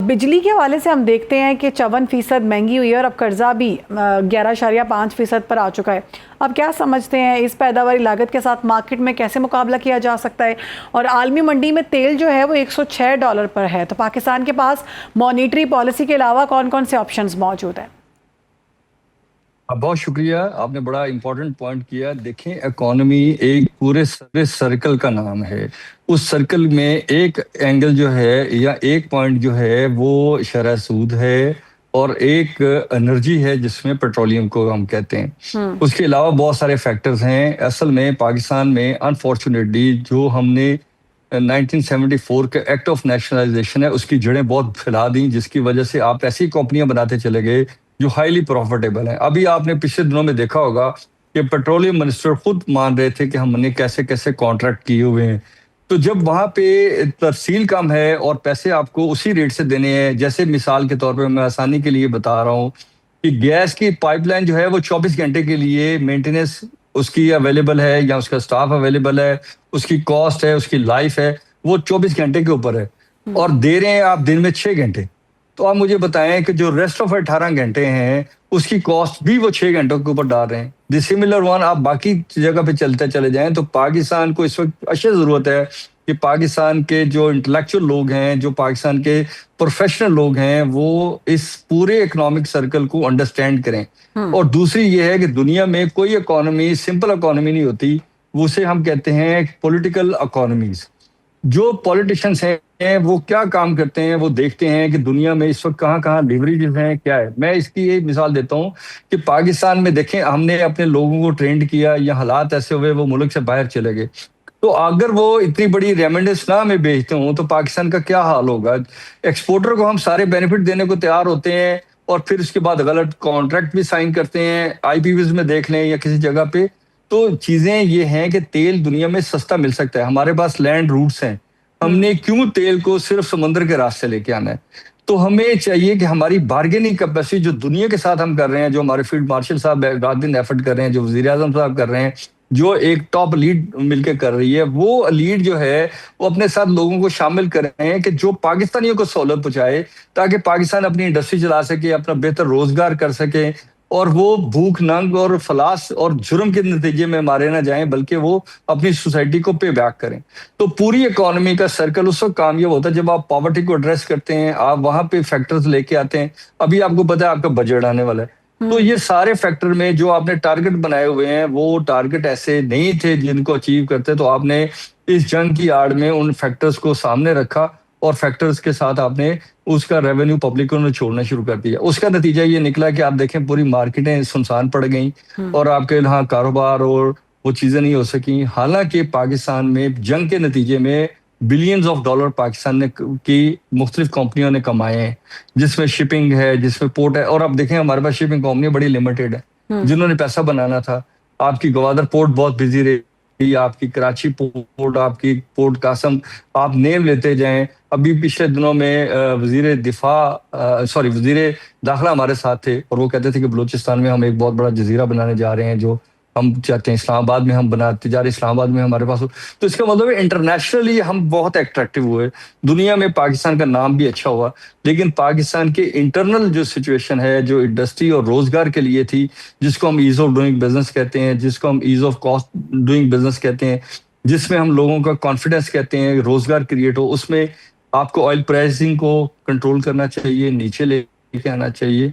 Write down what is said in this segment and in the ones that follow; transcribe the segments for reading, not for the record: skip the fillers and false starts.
بجلی کے حوالے سے ہم دیکھتے ہیں کہ 54% مہنگی ہوئی ہے اور اب قرضہ بھی 11.5% پر آ چکا ہے. اب کیا سمجھتے ہیں اس پیداواری لاگت کے ساتھ مارکیٹ میں کیسے مقابلہ کیا جا سکتا ہے؟ اور عالمی منڈی میں تیل جو ہے وہ $106 پر ہے، تو پاکستان کے پاس مانیٹری پالیسی کے علاوہ کون کون سے آپشنز موجود ہیں؟ بہت شکریہ، آپ نے بڑا امپورٹنٹ پوائنٹ کیا. دیکھیں، اکانومی ایک پورے سرکل کا نام ہے. اس سرکل میں ایک اینگل جو ہے یا ایک پوائنٹ جو ہے وہ شرح سود ہے، اور ایک انرجی ہے جس میں پیٹرولیم کو ہم کہتے ہیں. اس کے علاوہ بہت سارے فیکٹرز ہیں. اصل میں پاکستان میں انفارچونیٹلی جو ہم نے 1974 کا ایکٹ آف نیشنلائزیشن ہے اس کی جڑیں بہت پھیلا دیں، جس کی وجہ سے آپ ایسی کمپنیاں بناتے چلے گئے جو ہائیلی پروفیٹیبل ہیں. ابھی آپ نے پچھلے دنوں میں دیکھا ہوگا کہ پیٹرولیم منسٹر خود مان رہے تھے کہ ہم نے کیسے کیسے کانٹریکٹ کیے ہوئے ہیں. تو جب وہاں پہ تفصیل کم ہے اور پیسے آپ کو اسی ریٹ سے دینے ہیں، جیسے مثال کے طور پہ میں آسانی کے لیے بتا رہا ہوں کہ گیس کی پائپ لائن جو ہے وہ 24 گھنٹے کے لیے مینٹیننس اس کی اویلیبل ہے یا اس کا سٹاف اویلیبل ہے، اس کی کاسٹ ہے، اس کی لائف ہے، وہ 24 گھنٹے کے اوپر ہے، اور دے رہے ہیں آپ دن میں 6 گھنٹے. تو آپ مجھے بتائیں کہ جو ریسٹ آف 18 گھنٹے ہیں اس کی کاسٹ بھی وہ 6 گھنٹوں کے اوپر ڈال رہے ہیں. دی سملر ون آپ باقی جگہ پہ چلتے چلے جائیں تو پاکستان کو اس وقت اشد ضرورت ہے کہ پاکستان کے جو انٹلیکچوئل لوگ ہیں، جو پاکستان کے پروفیشنل لوگ ہیں، وہ اس پورے اکنامک سرکل کو انڈرسٹینڈ کریں. اور دوسری یہ ہے کہ دنیا میں کوئی اکانومی سمپل اکانومی نہیں ہوتی، اسے ہم کہتے ہیں پولیٹیکل اکانومیز. جو پولیٹیشنز ہیں وہ کیا کام کرتے ہیں، وہ دیکھتے ہیں کہ دنیا میں اس وقت کہاں کہاں لیوریجز ہیں، کیا ہے. میں اس کی ایک مثال دیتا ہوں کہ پاکستان میں دیکھیں، ہم نے اپنے لوگوں کو ٹرینڈ کیا یا حالات ایسے ہوئے وہ ملک سے باہر چلے گئے، تو اگر وہ اتنی بڑی ریمنڈنس نہ ہمیں بھیجتے ہوں تو پاکستان کا کیا حال ہوگا. ایکسپورٹر کو ہم سارے بینیفٹ دینے کو تیار ہوتے ہیں اور پھر اس کے بعد غلط کانٹریکٹ بھی سائن کرتے ہیں. آئی پی ویز میں دیکھ لیں یا کسی جگہ پہ. تو چیزیں یہ ہیں کہ تیل دنیا میں سستا مل سکتا ہے، ہمارے پاس لینڈ روٹس ہیں، ہم نے کیوں تیل کو صرف سمندر کے راستے لے کے آنا ہے. تو ہمیں چاہیے کہ ہماری بارگیننگ کیپیسٹی جو دنیا کے ساتھ ہم کر رہے ہیں، جو ہمارے فیلڈ مارشل صاحب رات دن ایفرٹ کر رہے ہیں، جو وزیر اعظم صاحب کر رہے ہیں، جو ایک ٹاپ لیڈ مل کے کر رہی ہے، وہ لیڈ جو ہے وہ اپنے ساتھ لوگوں کو شامل کر رہے ہیں کہ جو پاکستانیوں کو سہولت پہنچائے تاکہ پاکستان اپنی انڈسٹری چلا سکے، اپنا بہتر روزگار کر سکے، اور وہ بھوک ننگ اور افلاس اور جرم کے نتیجے میں مارے نہ جائیں بلکہ وہ اپنی سوسائٹی کو پے بیک کریں. تو پوری اکانومی کا سرکل اس وقت کامیاب ہوتا ہے جب آپ پاورٹی کو ایڈریس کرتے ہیں، آپ وہاں پہ فیکٹرز لے کے آتے ہیں. ابھی آپ کو پتا ہے آپ کا بجٹ آنے والا ہے، تو یہ سارے فیکٹر میں جو آپ نے ٹارگٹ بنائے ہوئے ہیں وہ ٹارگٹ ایسے نہیں تھے جن کو اچیو کرتے. تو آپ نے اس جنگ کی آڑ میں ان فیکٹرز کو سامنے رکھا اور فیکٹرز کے ساتھ آپ نے اس کا ریونیو پبلک نے چھوڑنا شروع کر دیا. اس کا نتیجہ یہ نکلا کہ آپ دیکھیں پوری مارکیٹیں سنسان پڑ گئیں اور آپ کے یہاں کاروبار اور وہ چیزیں نہیں ہو سکیں. حالانکہ پاکستان میں جنگ کے نتیجے میں بلینز آف ڈالر پاکستان نے کی مختلف کمپنیوں نے کمائے ہیں، جس میں شپنگ ہے، جس میں پورٹ ہے. اور اب دیکھیں ہمارے پاس شپنگ کمپنی بڑی لمیٹڈ ہے، جنہوں نے پیسہ بنانا تھا. آپ کی گوادر پورٹ بہت بزی رہی، آپ کی کراچی پورٹ، آپ کی پورٹ قاسم، آپ نیم لیتے جائیں. ابھی پچھلے دنوں میں وزیر داخلہ ہمارے ساتھ تھے اور وہ کہتے تھے کہ بلوچستان میں ہم ایک بہت بڑا جزیرہ بنانے جا رہے ہیں جو ہم چاہتے ہیں اسلام آباد میں ہم بناتے جا رہے ہیں، اسلام آباد میں ہمارے پاس ہو. تو اس کا مطلب ہے انٹرنیشنلی ہم بہت اٹریکٹیو ہوئے، دنیا میں پاکستان کا نام بھی اچھا ہوا. لیکن پاکستان کے انٹرنل جو سچویشن ہے، جو انڈسٹری اور روزگار کے لیے تھی، جس کو ہم ایز آف ڈوئنگ بزنس کہتے ہیں، جس کو ہم as of cost doing business کہتے ہیں، جس میں ہم لوگوں کا کانفیڈنس کہتے ہیں، روزگار کریٹ ہو، اس میں آپ کو آئل پرائسنگ کو کنٹرول کرنا چاہیے، نیچے لے کے آنا چاہیے،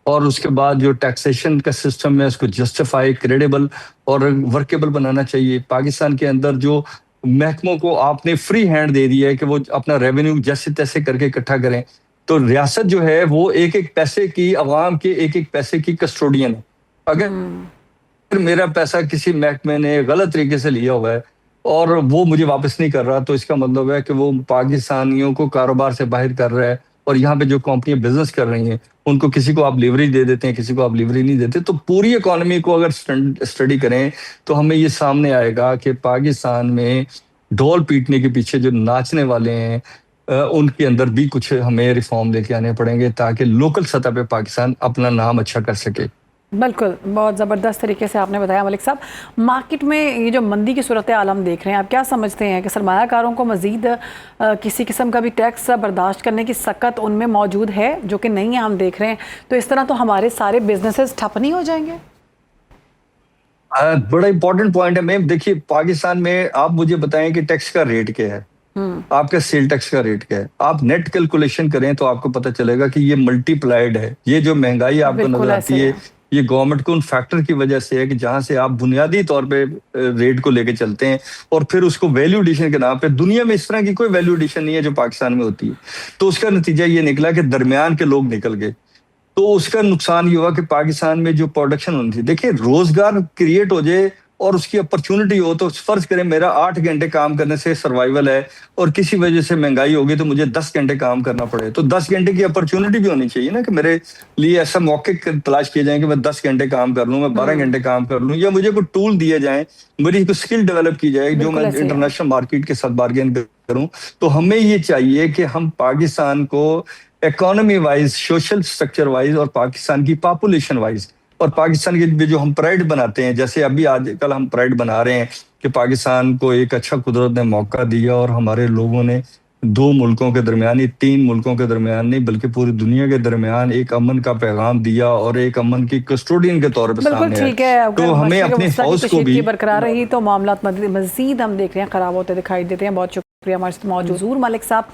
اور اس کے بعد جو ٹیکسیشن کا سسٹم ہے اس کو جسٹیفائی، کریڈیبل اور ورکیبل بنانا چاہیے. پاکستان کے اندر جو محکموں کو آپ نے فری ہینڈ دے دیا ہے کہ وہ اپنا ریونیو جیسے تیسے کر کے اکٹھا کریں، تو ریاست جو ہے وہ ایک ایک پیسے کی، عوام کے ایک ایک پیسے کی کسٹوڈین ہے. اگر میرا پیسہ کسی محکمے نے غلط طریقے سے لیا ہوا ہے اور وہ مجھے واپس نہیں کر رہا، تو اس کا مطلب ہے کہ وہ پاکستانیوں کو کاروبار سے باہر کر رہا ہے. اور یہاں پہ جو کمپنیاں بزنس کر رہی ہیں ان کو کسی کو آپ لیوریج دے دیتے ہیں، کسی کو آپ لیوریج نہیں دیتے. تو پوری اکانومی کو اگر اسٹڈی کریں تو ہمیں یہ سامنے آئے گا کہ پاکستان میں ڈھول پیٹنے کے پیچھے جو ناچنے والے ہیں ان کے اندر بھی کچھ ہمیں ریفارم لے کے آنے پڑیں گے تاکہ لوکل سطح پہ پاکستان اپنا نام اچھا کر سکے. بالکل، بہت زبردست طریقے سے آپ نے بتایا ملک صاحب. مارکیٹ میں یہ جو مندی کی صورتحال ہم دیکھ رہے ہیں، آپ کیا سمجھتے ہیں کہ سرمایہ کاروں کو مزید کسی قسم کا بھی ٹیکس برداشت کرنے کی سکت ان میں موجود ہے جو کہ نہیں ہے ہم دیکھ رہے ہیں، تو اس طرح تو ہمارے سارے بزنسز ٹھپ نہیں ہو جائیں گے؟ بڑا امپورٹنٹ پوائنٹ ہے میم. دیکھیے پاکستان میں آپ مجھے بتائیں کہ ٹیکس کا ریٹ کیا ہے، آپ کا سیل ٹیکس کا ریٹ کیا ہے. آپ نیٹ کیلکولیشن کریں تو آپ کو پتہ چلے گا کہ یہ ملٹی پلائڈ ہے. یہ جو مہنگائی آپ کو بالکل نظر ایسے آتی ہی ہے ہے. یہ گورنمنٹ کو ان فیکٹر کی وجہ سے ہے کہ جہاں سے آپ بنیادی طور پہ ریٹ کو لے کے چلتے ہیں اور پھر اس کو ویلیو ایڈیشن کے نام پہ. دنیا میں اس طرح کی کوئی ویلیو ایڈیشن نہیں ہے جو پاکستان میں ہوتی ہے. تو اس کا نتیجہ یہ نکلا کہ درمیان کے لوگ نکل گئے. تو اس کا نقصان یہ ہوا کہ پاکستان میں جو پروڈکشن ہونی تھی، دیکھیں روزگار کریٹ ہو جائے اور اس کی اپرچونٹی ہو تو فرض کریں میرا 8 گھنٹے کام کرنے سے سروائیول ہے اور کسی وجہ سے مہنگائی ہوگی تو مجھے 10 گھنٹے کام کرنا پڑے، تو 10 گھنٹے کی اپرچونٹی بھی ہونی چاہیے نا کہ میرے لیے ایسا موقع تلاش کیے جائیں کہ میں 10 گھنٹے کام کر لوں، میں 12 گھنٹے کام کر لوں، یا مجھے کوئی ٹول دیے جائیں، میری کوئی اسکل ڈیولپ کی جائے جو میں بالکل ایسے ہی ہے. انٹرنیشنل مارکیٹ کے ساتھ بارگین کروں. تو ہمیں یہ چاہیے کہ ہم پاکستان کو economy wise, social structure wise اور پاکستان کی پاپولیشن وائز اور پاکستان کے جو ہم پرائڈ بناتے ہیں، جیسے ابھی آج کل ہم پرائڈ بنا رہے ہیں کہ پاکستان کو ایک اچھا قدرت نے موقع دیا اور ہمارے لوگوں نے 2 ملکوں کے درمیان ہی، 3 ملکوں کے درمیان نہیں بلکہ پوری دنیا کے درمیان ایک امن کا پیغام دیا اور ایک امن کی کسٹوڈین کے طور پہ بالکل سامنے آئے. ٹھیک ہے. اگر تو ہمیں مشرق اپنے وسطیٰ کی ہاؤس کو کشیدگی بھی برقرار رہی تو معاملات مزید ہم دیکھ رہے ہیں خراب ہوتے دکھائی دیتے ہیں. بہت شکریہ ہمارے ساتھ موجود حضور ملک صاحب.